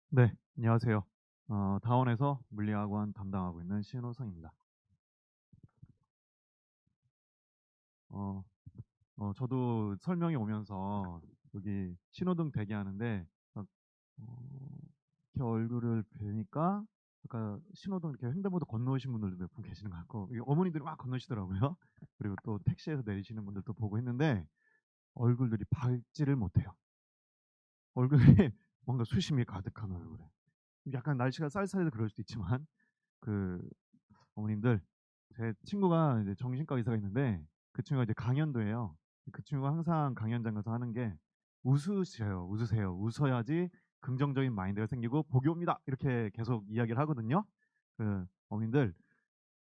네, 안녕하세요. 다원에서 물리학원 담당하고 있는 신호성입니다. 어, 저도 설명이 오면서 여기 신호등 대기하는데 딱, 이렇게 얼굴을 뵈니까 아까 신호등 이렇게 횡단보도 건너오신 분들도 몇 분 계시는 것 같고 이 어머니들이 막 건너시더라고요. 그리고 또 택시에서 내리시는 분들도 보고 했는데 얼굴들이 밝지를 못해요. 얼굴에 뭔가 수심이 가득한 얼굴에. 약간 날씨가 쌀쌀해서 그럴 수도 있지만 그 어머님들 제 친구가 이제 정신과 의사가 있는데 그 친구가 이제 강연도예요. 그 친구가 항상 강연장 가서 하는 게 웃으세요, 웃으세요. 웃어야지 긍정적인 마인드가 생기고 복이 옵니다. 이렇게 계속 이야기를 하거든요. 그 어머님들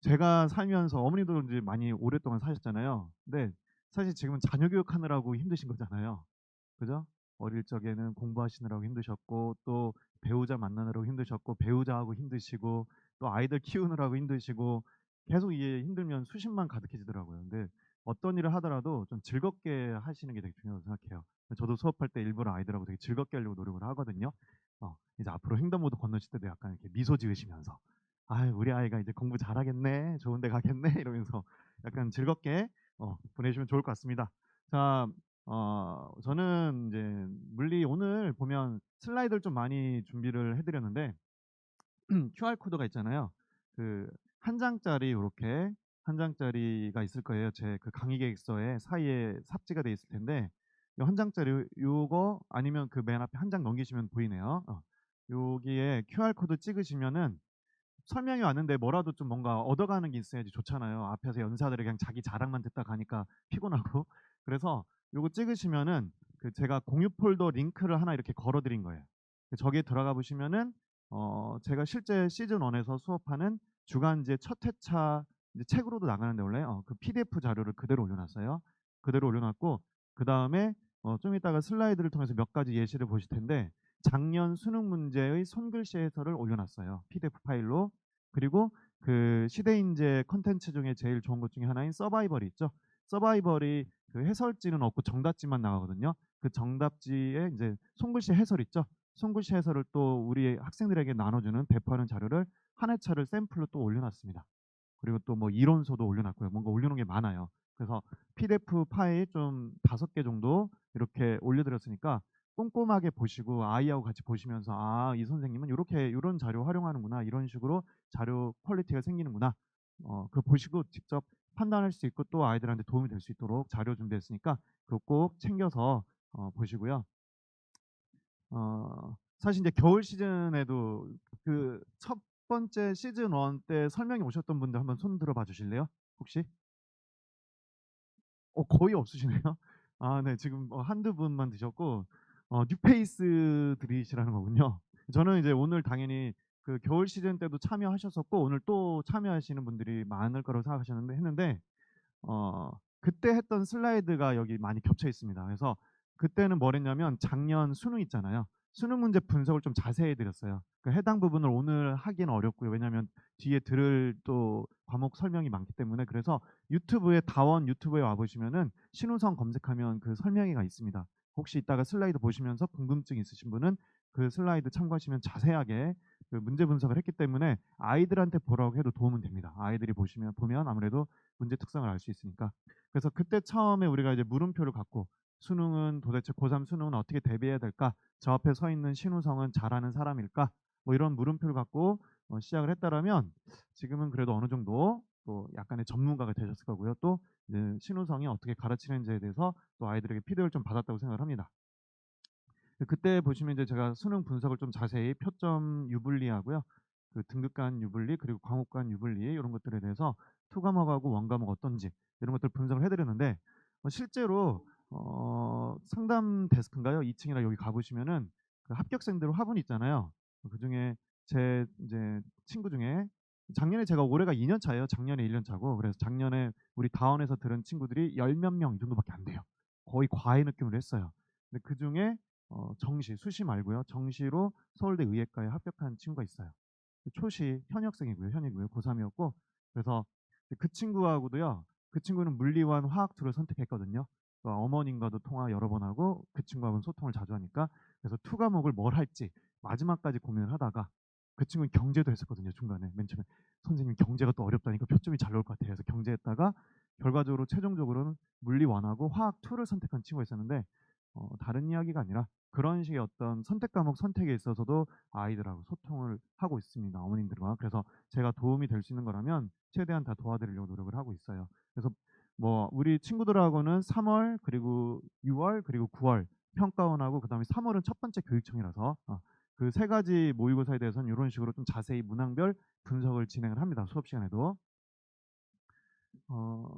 제가 살면서 어머니도 이제 많이 오랫동안 사셨잖아요. 근데 사실 지금은 자녀 교육하느라고 힘드신 거잖아요. 그죠? 어릴 적에는 공부하시느라고 힘드셨고 또 배우자 만나느라고 힘드셨고 배우자하고 힘드시고 또 아이들 키우느라고 힘드시고 계속 이게 힘들면 수십만 가득해지더라고요. 근데 어떤 일을 하더라도 좀 즐겁게 하시는 게 되게 중요하다고 생각해요. 저도 수업할 때 일부러 아이들하고 되게 즐겁게 하려고 노력을 하거든요. 이제 앞으로 횡단보도 건너실 때도 약간 이렇게 미소 지으시면서 아유 우리 아이가 이제 공부 잘하겠네 좋은 데 가겠네 이러면서 약간 즐겁게 보내시면 좋을 것 같습니다. 자, 저는 이제 물리 오늘 보면 슬라이드를 좀 많이 준비를 해드렸는데 QR 코드가 있잖아요. 그 한 장짜리 요렇게 한 장짜리가 있을 거예요. 제 그 강의 계획서에 사이에 삽지가 돼 있을 텐데 요 한 장짜리 요거 아니면 그 맨 앞에 한 장 넘기시면 보이네요. 여기에 QR 코드 찍으시면은 설명이 왔는데 뭐라도 좀 뭔가 얻어가는 게 있어야지 좋잖아요. 앞에서 연사들이 그냥 자기 자랑만 듣다 가니까 피곤하고. 그래서 요거 찍으시면은 그 제가 공유 폴더 링크를 하나 이렇게 걸어 드린 거예요. 저기에 들어가 보시면은 제가 실제 시즌 1에서 수업하는 주간제 첫 회차 이제 책으로도 나가는데 원래 그 PDF 자료를 그대로 올려놨어요. 그대로 올려놨고 그 다음에 좀 이따가 슬라이드를 통해서 몇 가지 예시를 보실 텐데 작년 수능 문제의 손글씨 해설을 올려놨어요. PDF 파일로. 그리고 그 시대인재 컨텐츠 중에 제일 좋은 것 중에 하나인 서바이벌이 있죠. 서바이벌이 그 해설지는 없고 정답지만 나가거든요. 그 정답지에 이제 손글씨 해설 있죠. 손글씨 해설을 또 우리 학생들에게 나눠주는 배포하는 자료를 한 회차를 샘플로 또 올려놨습니다. 그리고 또 뭐 이론서도 올려놨고요. 뭔가 올려놓은 게 많아요. 그래서 PDF 파일 좀 5개 정도 이렇게 올려드렸으니까 꼼꼼하게 보시고 아이하고 같이 보시면서 아, 이 선생님은 이렇게 이런 자료 활용하는구나. 이런 식으로 자료 퀄리티가 생기는구나. 그 보시고 직접 판단할 수 있고 또 아이들한테 도움이 될 수 있도록 자료 준비했으니까 그거 꼭 챙겨서 보시고요. 사실 이제 겨울 시즌에도 그 첫 번째 시즌 1 때 설명이 오셨던 분들 한번 손 들어봐 주실래요? 혹시? 거의 없으시네요. 아, 네. 지금 한두 분만 드셨고 뉴페이스들이시라는 거군요. 저는 이제 오늘 당연히 그 겨울 시즌 때도 참여하셨었고 오늘 또 참여하시는 분들이 많을 거라고 생각하셨는데 했는데 그때 했던 슬라이드가 여기 많이 겹쳐 있습니다. 그래서 그때는 뭘 했냐면 작년 수능 있잖아요. 수능 문제 분석을 좀 자세히 드렸어요. 그 해당 부분을 오늘 하기는 어렵고요. 왜냐하면 뒤에 들을 또 과목 설명이 많기 때문에 그래서 유튜브에 다원 유튜브에 와 보시면은 신우성 검색하면 그 설명회가 있습니다. 혹시 이따가 슬라이드 보시면서 궁금증 있으신 분은 그 슬라이드 참고하시면 자세하게 그 문제 분석을 했기 때문에 아이들한테 보라고 해도 도움은 됩니다. 아이들이 보면 아무래도 문제 특성을 알 수 있으니까. 그래서 그때 처음에 우리가 이제 물음표를 갖고 수능은 도대체 고3 수능은 어떻게 대비해야 될까? 저 앞에 서 있는 신우성은 잘하는 사람일까? 뭐 이런 물음표를 갖고 시작을 했다라면 지금은 그래도 어느 정도 또 약간의 전문가가 되셨을 거고요. 또 이제 신우성이 어떻게 가르치는지에 대해서 또 아이들에게 피드백을 좀 받았다고 생각을 합니다. 그때 보시면 이제 제가 수능 분석을 좀 자세히 표점 유불리하고요. 그 등급 간 유불리 그리고 과목 간 유불리 이런 것들에 대해서 투 과목하고 원 과목 어떤지 이런 것들 분석을 해드렸는데 실제로 상담 데스크인가요? 2층이라 여기 가보시면은 그 합격생들 화분 있잖아요. 그 중에 제 이제 친구 중에 작년에 제가 올해가 2년 차예요. 작년에 1년 차고 그래서 작년에 우리 다원에서 들은 친구들이 열 몇 명 이 정도밖에 안 돼요. 거의 과외 느낌으로 했어요. 근데 그 중에 정시, 수시 말고요. 정시로 서울대 의예과에 합격한 친구가 있어요. 초시 현역생이고요. 현이고요. 고3이었고 그래서 그 친구하고도요. 그 친구는 물리와 화학 둘을 선택했거든요. 어머님과도 통화 여러 번 하고 그 친구하고는 소통을 자주 하니까 그래서 투 과목을 뭘 할지 마지막까지 고민을 하다가 그 친구는 경제도 했었거든요. 중간에 맨 처음에 선생님 경제가 또 어렵다니까 표점이 잘 나올 것 같아요. 그래서 경제했다가 결과적으로 최종적으로는 물리 1하고 화학 2를 선택한 친구가 있었는데 다른 이야기가 아니라 그런 식의 어떤 선택 과목 선택에 있어서도 아이들하고 소통을 하고 있습니다. 어머님들과. 그래서 제가 도움이 될 수 있는 거라면 최대한 다 도와드리려고 노력을 하고 있어요. 그래서 뭐 우리 친구들하고는 3월 그리고 6월 그리고 9월 평가원하고 그다음에 3월은 첫 번째 교육청이라서 그 세 가지 모의고사에 대해서는 이런 식으로 좀 자세히 문항별 분석을 진행을 합니다. 수업 시간에도.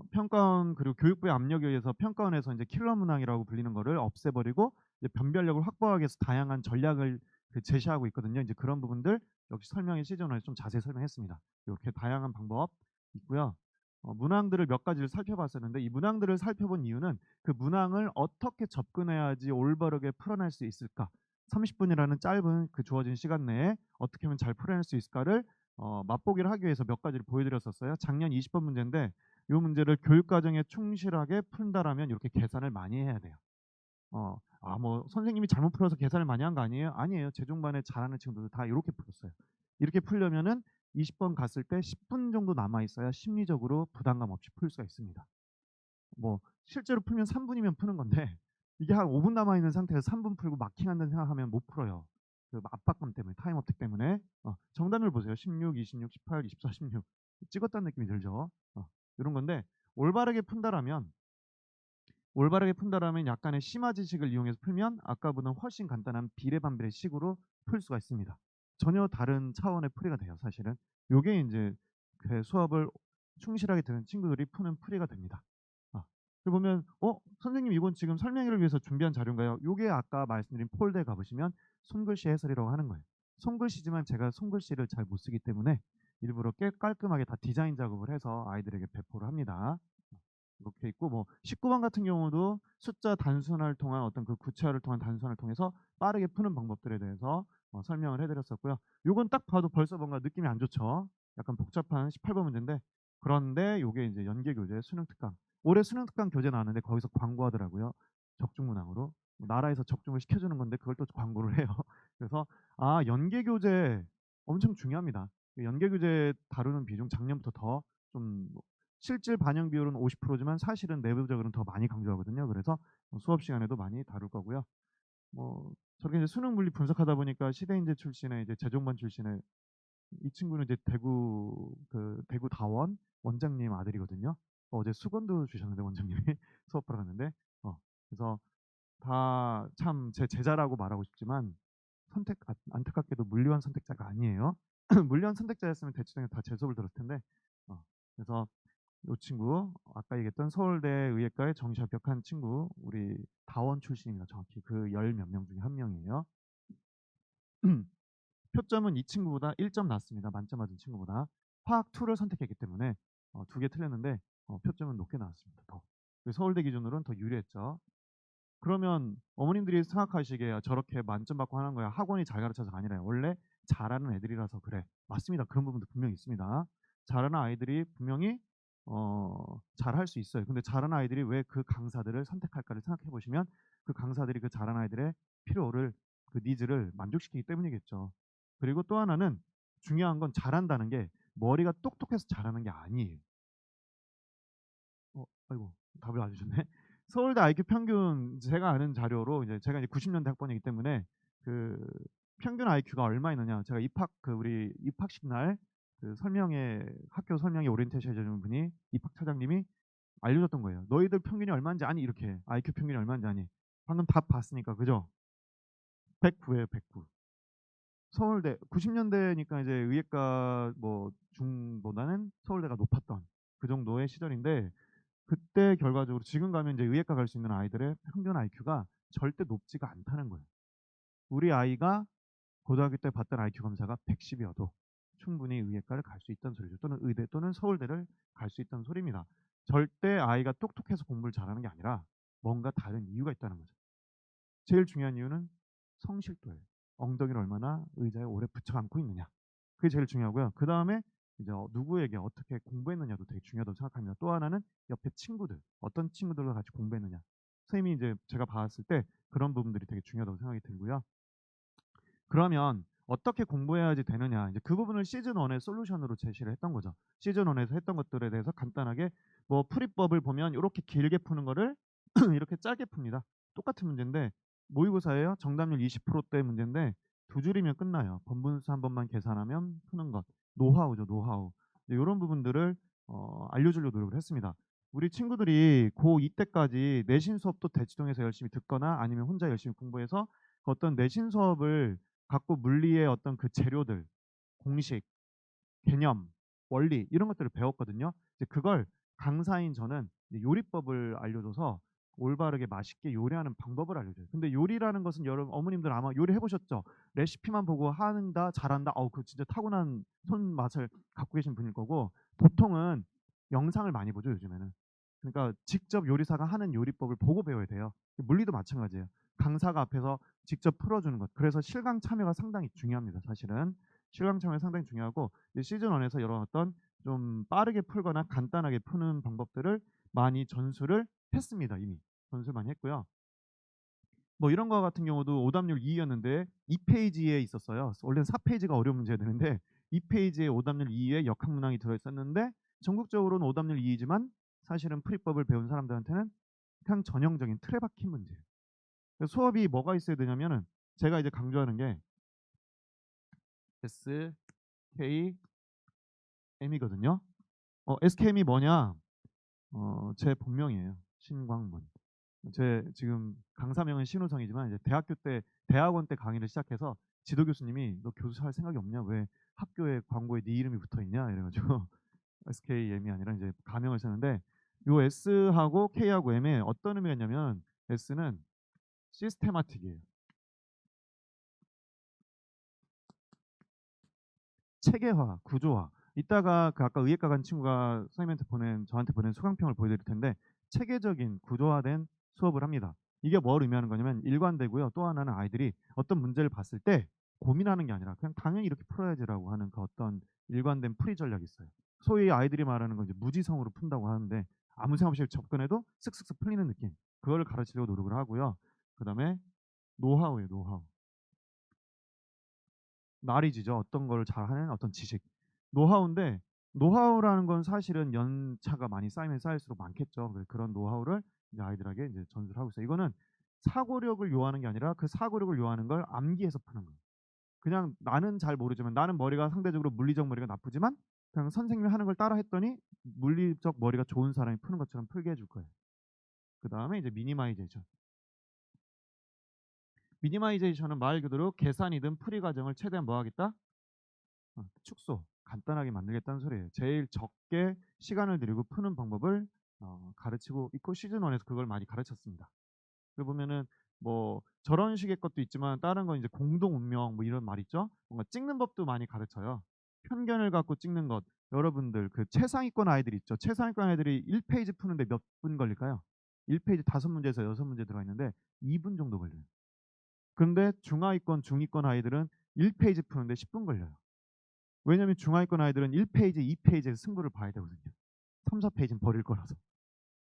평가원 그리고 교육부의 압력에 의해서 평가원에서 이제 킬러 문항이라고 불리는 거를 없애버리고 이제 변별력을 확보하기 위해서 다양한 전략을 제시하고 있거든요. 이제 그런 부분들 역시 설명의 시즌에서 좀 자세히 설명했습니다. 이렇게 다양한 방법 있고요. 문항들을 몇 가지를 살펴봤었는데 이 문항들을 살펴본 이유는 그 문항을 어떻게 접근해야지 올바르게 풀어낼 수 있을까? 30분이라는 짧은 그 주어진 시간 내에 어떻게 하면 잘 풀어낼 수 있을까를 맛보기를 하기 위해서 몇 가지를 보여드렸었어요. 작년 20번 문제인데 이 문제를 교육 과정에 충실하게 푼다라면 이렇게 계산을 많이 해야 돼요. 뭐 선생님이 잘못 풀어서 계산을 많이 한 거 아니에요? 아니에요. 제 중반에 잘하는 친구들도 다 이렇게 풀었어요. 이렇게 풀려면은 20번 갔을 때 10분 정도 남아 있어야 심리적으로 부담감 없이 풀 수가 있습니다. 뭐 실제로 풀면 3분이면 푸는 건데 이게 한 5분 남아 있는 상태에서 3분 풀고 마킹한다는 생각하면 못 풀어요. 그 압박감 때문에 타임 어택 때문에 정답률 보세요. 16, 26, 18, 24, 16 찍었다는 느낌이 들죠. 이런 건데 올바르게 푼다라면 약간의 심화 지식을 이용해서 풀면 아까보다 훨씬 간단한 비례반별의 식으로 풀 수가 있습니다. 전혀 다른 차원의 풀이가 돼요. 사실은 요게 이제 그 수업을 충실하게 듣는 친구들이 푸는 풀이가 됩니다. 그리고 보면 선생님 이건 지금 설명회를 위해서 준비한 자료인가요? 요게 아까 말씀드린 폴더에 가보시면 손글씨 해설이라고 하는 거예요. 손글씨지만 제가 손글씨를 잘 못 쓰기 때문에 일부러 꽤 깔끔하게 다 디자인 작업을 해서 아이들에게 배포를 합니다. 이렇게 있고 뭐 19번 같은 경우도 숫자 단순화를 통한 어떤 그 구체화를 통한 단순화를 통해서 빠르게 푸는 방법들에 대해서 설명을 해드렸었고요. 요건 딱 봐도 벌써 뭔가 느낌이 안 좋죠. 약간 복잡한 18번 문제인데 그런데 요게 이제 연계교재 수능특강 올해 수능특강 교재 나왔는데 거기서 광고하더라고요. 적중문항으로 나라에서 적중을 시켜주는 건데 그걸 또 광고를 해요. 그래서 연계교재 엄청 중요합니다. 연계교재 다루는 비중 작년부터 더좀 실질 반영 비율은 50%지만 사실은 내부적으로는 더 많이 강조하거든요. 그래서 수업 시간에도 많이 다룰 거고요. 뭐 저렇게 이제 수능 물리 분석하다 보니까 시대인재 출신의 이제 재종반 출신의 이 친구는 이제 대구 다원 원장님 아들이거든요. 어제 수건도 주셨는데 원장님이 수업 보러 갔는데 그래서 다 참 제 제자라고 말하고 싶지만 안타깝게도 물리원 선택자가 아니에요. 물리원 선택자였으면 대치동에 다 제 수업을 들었을 텐데 그래서 이 친구 아까 얘기했던 서울대 의예과에 정시 합격한 친구 우리 다원 출신입니다. 정확히 그 열 몇 명 중에 한 명이에요. 표점은 이 친구보다 1점 낮습니다. 만점 맞은 친구보다 화학 2를 선택했기 때문에 2개 틀렸는데 표점은 높게 나왔습니다. 더 서울대 기준으로는 더 유리했죠. 그러면 어머님들이 생각하시기에 저렇게 만점 받고 하는 거야 학원이 잘 가르쳐서가 아니라 원래 잘하는 애들이라서 그래. 맞습니다. 그런 부분도 분명히 있습니다. 잘하는 아이들이 분명히 잘할 수 있어요. 근데 잘하는 아이들이 왜 그 강사들을 선택할까를 생각해 보시면 그 강사들이 그 잘하는 아이들의 필요를 그 니즈를 만족시키기 때문이겠죠. 그리고 또 하나는 중요한 건 잘한다는 게 머리가 똑똑해서 잘하는 게 아니에요. 아이고 답을 안 주셨네. 서울대 IQ 평균 제가 아는 자료로 이제 제가 이제 90년대 학번이기 때문에 그 평균 IQ가 얼마 있느냐 제가 우리 입학식 날 그 학교 설명회 오리엔테이션 해주는 분이 입학 차장님이 알려줬던 거예요. 너희들 평균이 얼마인지 아니 이렇게 IQ 평균이 얼마인지 아니. 방금 답 봤으니까 그죠? 109예요 109. 서울대 90년대니까 이제 의예과 뭐 중보다는 서울대가 높았던 그 정도의 시절인데 그때 결과적으로 지금 가면 이제 의예과 갈 수 있는 아이들의 평균 IQ가 절대 높지가 않다는 거예요. 우리 아이가 고등학교 때 봤던 IQ 검사가 110이어도 충분히 의예과를 갈 수 있다는 소리죠. 또는 의대 또는 서울대를 갈 수 있다는 소리입니다. 절대 아이가 똑똑해서 공부를 잘하는 게 아니라 뭔가 다른 이유가 있다는 거죠. 제일 중요한 이유는 성실도예요. 엉덩이를 얼마나 의자에 오래 붙여 안고 있느냐. 그게 제일 중요하고요. 그 다음에 이제 누구에게 어떻게 공부했느냐도 되게 중요하다고 생각합니다. 또 하나는 옆에 친구들, 어떤 친구들과 같이 공부했느냐. 선생님이 이제 제가 봤을 때 그런 부분들이 되게 중요하다고 생각이 들고요. 그러면 어떻게 공부해야지 되느냐. 이제 그 부분을 시즌 1의 솔루션으로 제시를 했던 거죠. 시즌 1에서 했던 것들에 대해서 간단하게 뭐 풀이법을 보면 이렇게 길게 푸는 거를 이렇게 짧게 kup니다. 똑같은 문제인데 모의고사예요. 정답률 20%대 문제인데 두 줄이면 끝나요. 번분수 한 번만 계산하면 푸는 것. 노하우죠, 노하우. 이런 부분들을 알려주려고 노력을 했습니다. 우리 친구들이 고2 때까지 내신 수업도 대치동에서 열심히 듣거나 아니면 혼자 열심히 공부해서 어떤 내신 수업을 갖고 물리의 어떤 그 재료들, 공식, 개념, 원리 이런 것들을 배웠거든요. 이제 그걸 강사인 저는 이제 요리법을 알려줘서 올바르게 맛있게 요리하는 방법을 알려줘요. 근데 요리라는 것은 여러분 어머님들 아마 요리 해보셨죠? 레시피만 보고 하는다, 잘한다. 그 진짜 타고난 손맛을 갖고 계신 분일 거고 보통은 영상을 많이 보죠 요즘에는. 그러니까 직접 요리사가 하는 요리법을 보고 배워야 돼요. 물리도 마찬가지예요. 강사가 앞에서 직접 풀어주는 것. 그래서 실강 참여가 상당히 중요합니다. 사실은 실강 참여가 상당히 중요하고 시즌 1에서 이런 어떤 좀 빠르게 풀거나 간단하게 푸는 방법들을 많이 전수를 했습니다. 이미 전수를 많이 했고요. 뭐 이런 거 같은 경우도 오답률 2였는데 2페이지에 있었어요. 원래는 4페이지가 어려운 문제가 되는데 2페이지에 오답률 2에 역학문항이 들어있었는데 전국적으로는 오답률 2이지만 사실은 풀이법을 배운 사람들한테는 그냥 전형적인 틀에 박힌 문제예요. 그래서 수업이 뭐가 있어야 되냐면은 제가 이제 강조하는 게 S, K, M이거든요. SKM이 뭐냐? 제 본명이에요. 신광문. 제 지금 강사명은 신우성이지만 이제 대학교 때 대학원 때 강의를 시작해서 지도 교수님이 너 교수 할 생각이 없냐? 왜 학교에 광고에 네 이름이 붙어 있냐? 이래가지고 SKM이 아니라 이제 가명을 쓰는데 요 S하고 K하고 M에 어떤 의미가 있냐면 S는 시스테마틱이에요. 체계화, 구조화. 이따가 그 아까 의예과 간 친구가 선생님한테 저한테 보낸 수강평을 보여드릴 텐데 체계적인 구조화된 수업을 합니다. 이게 뭘 의미하는 거냐면 일관되고요. 또 하나는 아이들이 어떤 문제를 봤을 때 고민하는 게 아니라 그냥 당연히 이렇게 풀어야지라고 하는 그 어떤 일관된 풀이 전략이 있어요. 소위 아이들이 말하는 건 이제 무지성으로 푼다고 하는데 아무 생각 없이 접근해도 쓱쓱쓱 풀리는 느낌. 그거를 가르치려고 노력을 하고요. 그다음에 노하우예요, 노하우. 나리지죠. 어떤 걸 잘하는 어떤 지식. 노하우인데 노하우라는 건 사실은 연차가 많이 쌓이면 쌓일수록 많겠죠. 그래서 그런 노하우를 이제 아이들에게 이제 전수를 하고 있어요. 이거는 사고력을 요하는 게 아니라 그 사고력을 요하는 걸 암기해서 푸는 거예요. 그냥 나는 잘 모르지만 나는 머리가 상대적으로 물리적 머리가 나쁘지만 그냥 선생님이 하는 걸 따라 했더니 물리적 머리가 좋은 사람이 푸는 것처럼 풀게 해줄 거예요. 그 다음에 이제 미니마이제이션. 미니마이제이션은 말 그대로 계산이든 풀이 과정을 최대한 뭐 하겠다? 축소, 간단하게 만들겠다는 소리예요. 제일 적게 시간을 들이고 푸는 방법을 가르치고 있고 시즌 1에서 그걸 많이 가르쳤습니다. 그 보면은 뭐 저런 식의 것도 있지만 다른 건 이제 공동 운명 뭐 이런 말 있죠. 뭔가 찍는 법도 많이 가르쳐요. 편견을 갖고 찍는 것. 여러분들 그 최상위권 아이들 있죠. 최상위권 아이들이 1페이지 푸는데 몇 분 걸릴까요? 1페이지 5문제에서 6문제 들어가 있는데 2분 정도 걸려요. 그런데 중하위권, 중위권 아이들은 1페이지 푸는데 10분 걸려요. 왜냐면 중하위권 아이들은 1페이지, 2페이지에서 승부를 봐야 되거든요. 3, 4페이지는 버릴 거라서.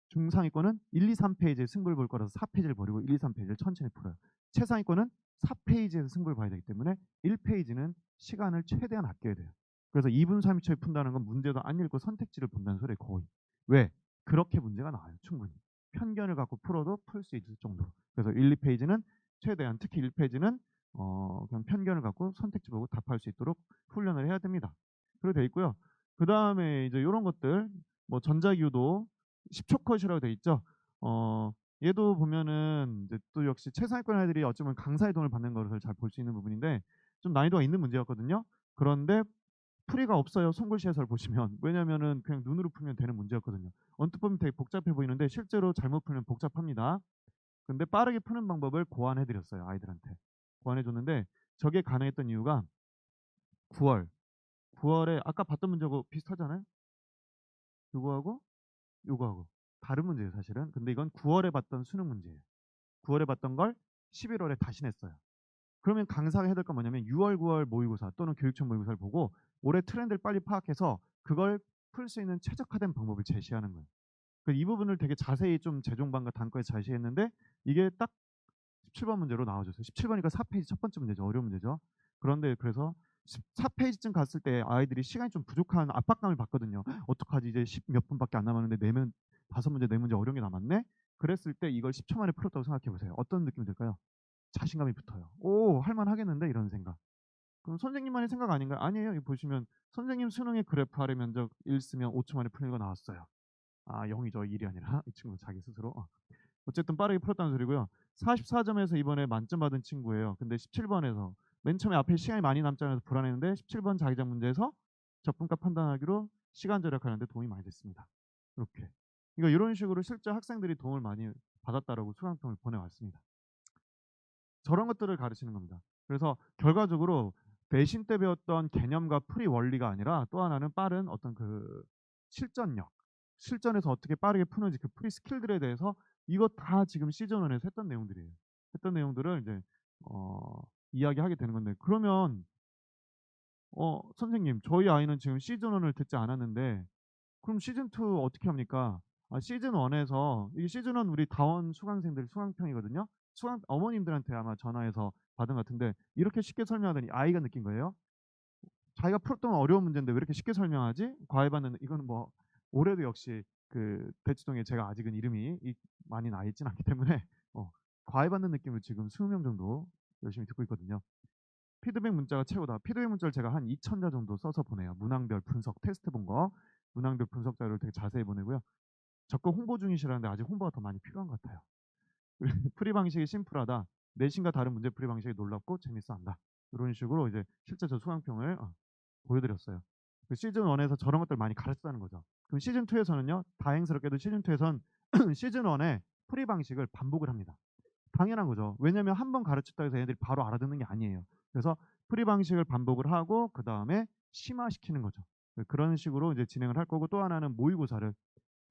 중상위권은 1, 2, 3페이지에 승부를 볼 거라서 4페이지를 버리고 1, 2, 3페이지를 천천히 풀어요. 최상위권은 4페이지에서 승부를 봐야 되기 때문에 1페이지는 시간을 최대한 아껴야 돼요. 그래서 2분 30초에 푼다는 건 문제도 안 읽고 선택지를 본다는 소리예요. 거의. 왜? 그렇게 문제가 나와요. 충분히. 편견을 갖고 풀어도 풀 수 있을 정도로. 그래서 1, 2페이지는 최대한 특히 1페이지는 그냥 편견을 갖고 선택지 보고 답할 수 있도록 훈련을 해야 됩니다. 그렇게 돼 있고요. 그 다음에 이제 이런 것들 뭐 전자기호도 10초 컷이라고 돼 있죠. 얘도 보면은 이제 또 역시 최상위권 아이들이 어쩌면 강사의 도움을 받는 것을 잘 볼 수 있는 부분인데 좀 난이도가 있는 문제였거든요. 그런데 풀이가 없어요. 손글씨 해설 보시면. 왜냐면은 그냥 눈으로 풀면 되는 문제였거든요. 언뜻 보면 되게 복잡해 보이는데 실제로 잘못 풀면 복잡합니다. 근데 빠르게 푸는 방법을 고안해 드렸어요. 아이들한테. 고안해 줬는데 저게 가능했던 이유가 9월. 9월에 아까 봤던 문제하고 비슷하잖아요. 요거하고 요거하고 다른 문제예요, 사실은. 근데 이건 9월에 봤던 수능 문제예요. 9월에 봤던 걸 11월에 다시 냈어요. 그러면 강사가 해야 될 건 뭐냐면 6월, 9월 모의고사 또는 교육청 모의고사를 보고 올해 트렌드를 빨리 파악해서 그걸 풀 수 있는 최적화된 방법을 제시하는 거예요. 이 부분을 되게 자세히 좀 재종반과 단과에 제시했는데 이게 딱 17번 문제로 나와줬어요. 17번이니까 4페이지 첫 번째 문제죠. 어려운 문제죠. 그런데 그래서 14페이지쯤 갔을 때 아이들이 시간이 좀 부족한 압박감을 받거든요. '어떡하지? 이제 10 몇 분밖에 안 남았는데 내면 5문제 4문제 어려운 게 남았네.' 그랬을 때 이걸 10초 만에 풀었다고 생각해 보세요. 어떤 느낌이 들까요? 자신감이 붙어요. '오 할 만하겠는데?' 이런 생각. 그럼 선생님만의 생각 아닌가요? 아니에요. 여기 보시면 선생님 수능의 그래프 아래 면적 1 쓰면 5초 만에 풀리는 거 나왔어요. 아 0 이죠. 1이 아니라. 이 친구 자기 스스로. 어쨌든 빠르게 풀었다는 소리고요. 44점에서 이번에 만점 받은 친구예요. 근데 17번에서 맨 처음에 앞에 시간이 많이 남지 않아서 불안했는데 17번 자기작 문제에서 적분값 판단하기로 시간 절약하는 데 도움이 많이 됐습니다. 이렇게. 그러니까 이런 식으로 실제 학생들이 도움을 많이 받았다라고 수강평을 보내왔습니다. 저런 것들을 가르치는 겁니다. 그래서 결과적으로 내신 때 배웠던 개념과 풀이 원리가 아니라 또 하나는 빠른 어떤 그 실전력, 실전에서 어떻게 빠르게 푸는지 그 풀이 스킬들에 대해서 이거 다 지금 시즌 1에서 했던 내용들이에요. 했던 내용들을 이제 어 이야기하게 되는 건데 그러면 선생님 저희 아이는 지금 시즌 1을 듣지 않았는데 그럼 시즌 2 어떻게 합니까? 아 시즌 1에서 이게 시즌 1 우리 다원 수강생들 수강평이거든요. 수강 어머님들한테 아마 전화해서 받은 것 같은데 이렇게 쉽게 설명하더니 아이가 느낀 거예요. 자기가 풀었던 어려운 문제인데 왜 이렇게 쉽게 설명하지? 과외받는 이거는 뭐 올해도 역시 그 대치동에 제가 아직은 이름이 많이 나 있진 않기 때문에 어 과외받는 느낌으로 지금 20명 정도 열심히 듣고 있거든요. 피드백 문자가 최고다. 피드백 문자를 제가 한 2,000자 정도 써서 보내요. 문항별 분석 테스트 본 거. 문항별 분석 자료를 되게 자세히 보내고요. 적극 홍보 중이시라는데 아직 홍보가 더 많이 필요한 것 같아요. 풀이 방식이 심플하다. 내신과 다른 문제 풀이 방식이 놀랍고 재밌어 한다. 이런 식으로 이제 실제 저 수강평을 보여드렸어요. 그 시즌 1에서 저런 것들 많이 가르쳤다는 거죠. 그럼 시즌 2에서는요. 다행스럽게도 시즌 2에선 시즌 1의 풀이 방식을 반복을 합니다. 당연한 거죠. 왜냐하면 한 번 가르쳤다고 해서 얘네들이 바로 알아듣는 게 아니에요. 그래서 풀이 방식을 반복을 하고 그다음에 심화시키는 거죠. 그런 식으로 이제 진행을 할 거고 또 하나는 모의고사를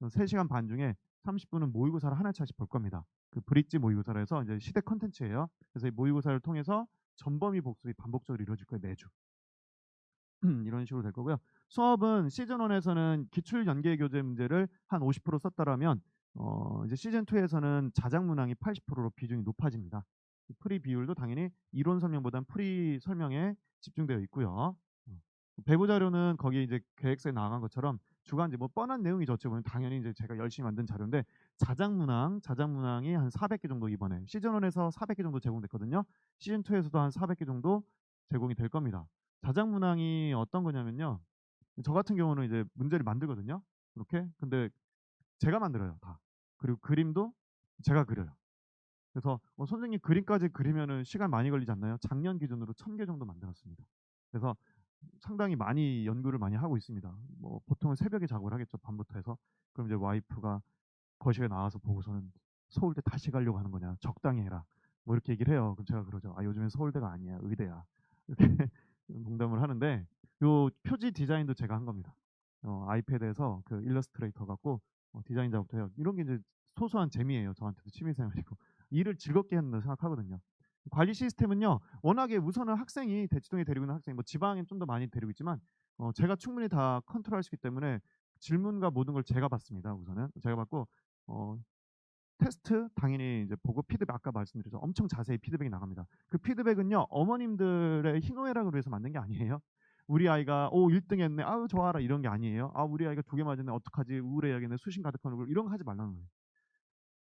3시간 반 중에 30분은 모의고사를 하나 차씩 볼 겁니다. 그 브릿지 모의고사라 해서 이제 시대 콘텐츠예요. 그래서 이 모의고사를 통해서 전범위 복습이 반복적으로 이루어질 거예요, 매주. 이런 식으로 될 거고요. 수업은 시즌 1에서는 기출 연계 교재 문제를 한 50% 썼다라면 이제 시즌 2에서는 자작 문항이 80%로 비중이 높아집니다. 풀이 비율도 당연히 이론 설명보다는 풀이 설명에 집중되어 있고요. 배부 자료는 거기 이제 계획서에 나간 것처럼 주간지 뭐 뻔한 내용이죠. 어찌 보면 당연히 이제 제가 열심히 만든 자료인데 자작 문항이 한 400개 정도 이번에 시즌 1에서 400개 정도 제공됐거든요. 시즌 2에서도 한 400개 정도 제공이 될 겁니다. 자작 문항이 어떤 거냐면요. 저 같은 경우는 이제 문제를 만들거든요. 이렇게. 근데 제가 만들어요, 다. 그리고 그림도 제가 그려요. 그래서 선생님 그림까지 그리면은 시간 많이 걸리지 않나요? 작년 기준으로 1000개 정도 만들었습니다. 그래서 상당히 많이 연구를 많이 하고 있습니다. 뭐 보통은 새벽에 작업을 하겠죠, 밤부터 해서. 그럼 이제 와이프가 거실에 나와서 보고서는 "서울대 다시 가려고 하는 거냐. 적당히 해라." 뭐 이렇게 얘기를 해요. 그럼 제가 그러죠. "아 요즘엔 서울대가 아니야. 의대야." 이렇게 농담을 하는데 요 표지 디자인도 제가 한 겁니다. 아이패드에서 그 일러스트레이터 갖고 디자인 작업도 해요. 이런 게 이제 소소한 재미예요. 저한테도 취미 생활이고. 일을 즐겁게 한다고 생각하거든요. 관리 시스템은요. 워낙에 우선은 학생이 대치동에 데리고 있는 학생이 뭐 지방엔 좀 더 많이 데리고 있지만 제가 충분히 다 컨트롤할 수 있기 때문에 질문과 모든 걸 제가 받습니다. 우선은. 제가 받고 어 테스트 당연히 이제 보고 피드백 아까 말씀드렸죠. 엄청 자세히 피드백이 나갑니다. 그 피드백은요. 어머님들의 희노애락을 위해서 만든 게 아니에요. 우리 아이가 "오 1 등 했네. 아우 좋아라." 이런 게 아니에요. "아 우리 아이가 2개 맞았네. 어떡하지? 우울해야겠네. 수심 가득한 얼굴." 이런 거 하지 말라는 거예요.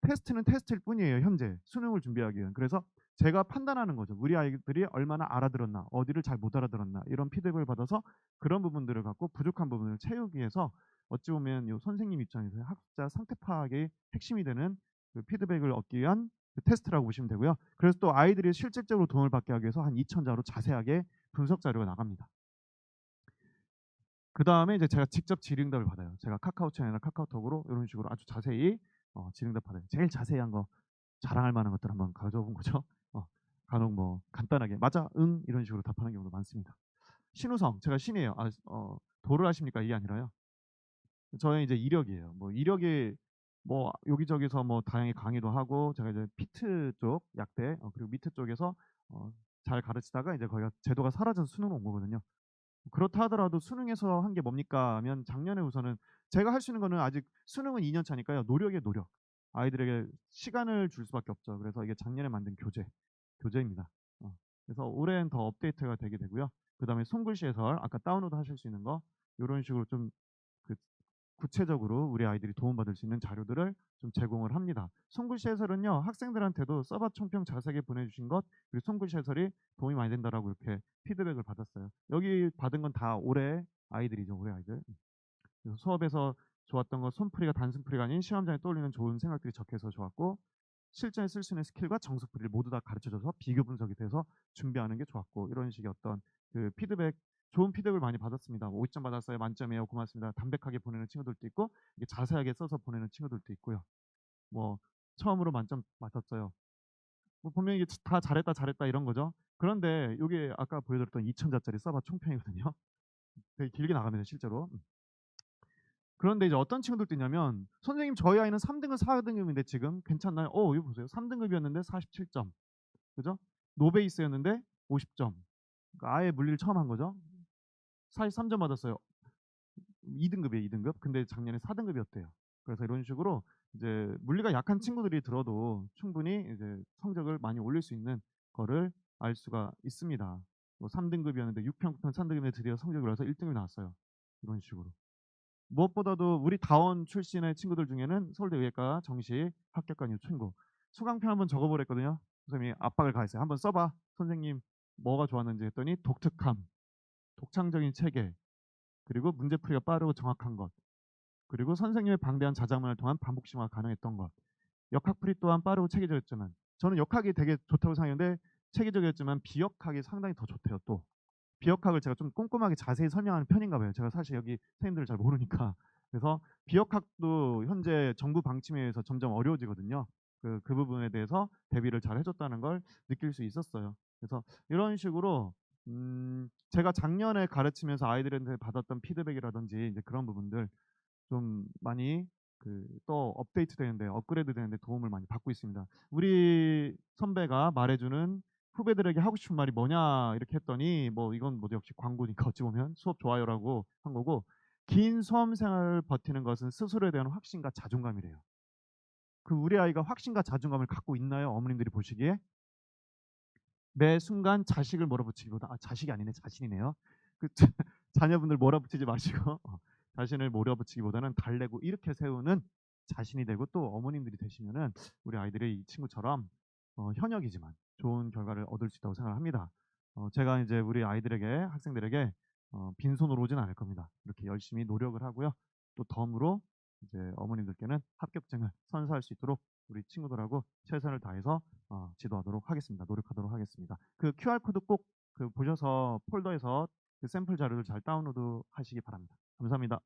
테스트는 테스트일 뿐이에요, 현재. 수능을 준비하기 위한. 그래서 제가 판단하는 거죠. 우리 아이들이 얼마나 알아들었나, 어디를 잘 못 알아들었나 이런 피드백을 받아서 그런 부분들을 갖고 부족한 부분을 채우기 위해서 어찌 보면 요 선생님 입장에서 학습자 상태 파악의 핵심이 되는 그 피드백을 얻기 위한 그 테스트라고 보시면 되고요. 그래서 또 아이들이 실질적으로 도움을 받게 하기 위해서 한 2,000 자로 자세하게 분석 자료가 나갑니다. 그다음에 이제 제가 직접 질의응답을 받아요. 제가 카카오 채널이나 카카오톡으로 이런 식으로 아주 자세히 질의응답 받아요. 제일 자세한 거 자랑할 만한 것들 한번 가져본 거죠. 어 간혹 뭐 간단하게 "맞아. 응." 이런 식으로 답하는 경우도 많습니다. 신우성 제가 신이에요. 도를 하십니까? 이게 아니라요. 저의 이제 이력이에요. 뭐 이력이 뭐 여기저기서 뭐 다양히 강의도 하고 제가 이제 피트 쪽 약대 그리고 미트 쪽에서 어 잘 가르치다가 이제 거기가 제도가 사라져서 수능을 온 거거든요. 그렇다 하더라도 수능에서 한 게 뭡니까 하면 작년에 우선은 제가 할 수 있는 거는 아직 수능은 2년 차니까요. 노력이에요, 노력. 아이들에게 시간을 줄 수밖에 없죠. 그래서 이게 작년에 만든 교재입니다. 그래서 올해는 더 업데이트가 되게 되고요. 그다음에 손글씨 해설 아까 다운로드 하실 수 있는 거 요런 식으로 좀 그 구체적으로 우리 아이들이 도움받을 수 있는 자료들을 좀 제공을 합니다. 손글씨 해설은요. 학생들한테도 써봐 총평 자세하게 보내주신 것 그리고 손글씨 해설이 도움이 많이 된다라고 이렇게 피드백을 받았어요. 여기 받은 건 다 올해 아이들이죠. 올해 아이들. 그래서 수업에서 좋았던 건 손풀이가 단순풀이가 아닌 시험장에 떠올리는 좋은 생각들이 적혀서 좋았고 실전에 쓸 수 있는 스킬과 정석풀이를 모두 다 가르쳐줘서 비교 분석이 돼서 준비하는 게 좋았고 이런 식의 어떤 그 피드백 좋은 피드백을 많이 받았습니다. 50점 받았어요. 만점이에요. 고맙습니다. 담백하게 보내는 친구들도 있고 이게 자세하게 써서 보내는 친구들도 있고요. 뭐 처음으로 만점 맞았어요. 뭐 분명히 이게 다 잘했다 잘했다 이런 거죠. 그런데 이게 아까 보여드렸던 2천자짜리 써봐 총평이거든요. 되게 길게 나갑니다 실제로. 그런데 이제 어떤 친구들도 있냐면 선생님 저희 아이는 3등급 4등급인데 지금 괜찮나요? 이거 보세요. 3등급이었는데 47점. 그죠? 노베이스였는데 50점. 그러니까 아예 물리를 처음 한 거죠. 43점 받았어요. 2등급이에요, 2등급. 근데 작년에 4등급이었대요. 그래서 이런 식으로 이제 물리가 약한 친구들이 들어도 충분히 이제 성적을 많이 올릴 수 있는 거를 알 수가 있습니다. 뭐 3등급이었는데 6평 3등급에 드디어 성적이 올라서 1등급이 나왔어요. 이런 식으로. 무엇보다도 우리 다원 출신의 친구들 중에는 서울대 의예과 정시 합격한 친구 수강표 한번 적어보랬거든요. 선생님이 압박을 가했어요. 한번 써봐. 선생님 뭐가 좋았는지 했더니 독특함, 독창적인 체계, 그리고 문제풀이가 빠르고 정확한 것, 그리고 선생님의 방대한 자장문을 통한 반복 심화가 가능했던 것, 역학풀이 또한 빠르고 체계적이었지만 저는 역학이 되게 좋다고 생각했는데 체계적이었지만 비역학이 상당히 더 좋대요. 또 비역학을 제가 좀 꼼꼼하게 자세히 설명하는 편인가 봐요. 제가 사실 여기 선생님들을 잘 모르니까. 그래서 비역학도 현재 정부 방침에 의해서 점점 어려워지거든요. 그 부분에 대해서 대비를 잘 해줬다는 걸 느낄 수 있었어요. 그래서 이런 식으로 제가 작년에 가르치면서 아이들한테 받았던 피드백이라든지 이제 그런 부분들 좀 많이 또 업데이트 되는데 업그레이드 되는데 도움을 많이 받고 있습니다. 우리 선배가 말해주는 후배들에게 하고 싶은 말이 뭐냐 이렇게 했더니 뭐 이건 뭐 역시 광고니까 어찌 보면 수업 좋아요라고 한 거고 긴 수험 생활을 버티는 것은 스스로에 대한 확신과 자존감이래요. 그 우리 아이가 확신과 자존감을 갖고 있나요? 어머님들이 보시기에 매 순간 자식을 몰아붙이기보다 자식이 아니네 자신이네요. 그 자녀분들 몰아붙이지 마시고 자신을 몰아붙이기보다는 달래고 이렇게 세우는 자신이 되고 또 어머님들이 되시면은 우리 아이들이 이 친구처럼 현역이지만 좋은 결과를 얻을 수 있다고 생각합니다. 제가 이제 우리 아이들에게 학생들에게 빈손으로 오진 않을 겁니다. 이렇게 열심히 노력을 하고요. 또 덤으로 이제 어머님들께는 합격증을 선사할 수 있도록 우리 친구들하고 최선을 다해서 지도하도록 하겠습니다. 노력하도록 하겠습니다. 그 QR 코드 꼭 보셔서 폴더에서 그 샘플 자료를 잘 다운로드 하시기 바랍니다. 감사합니다.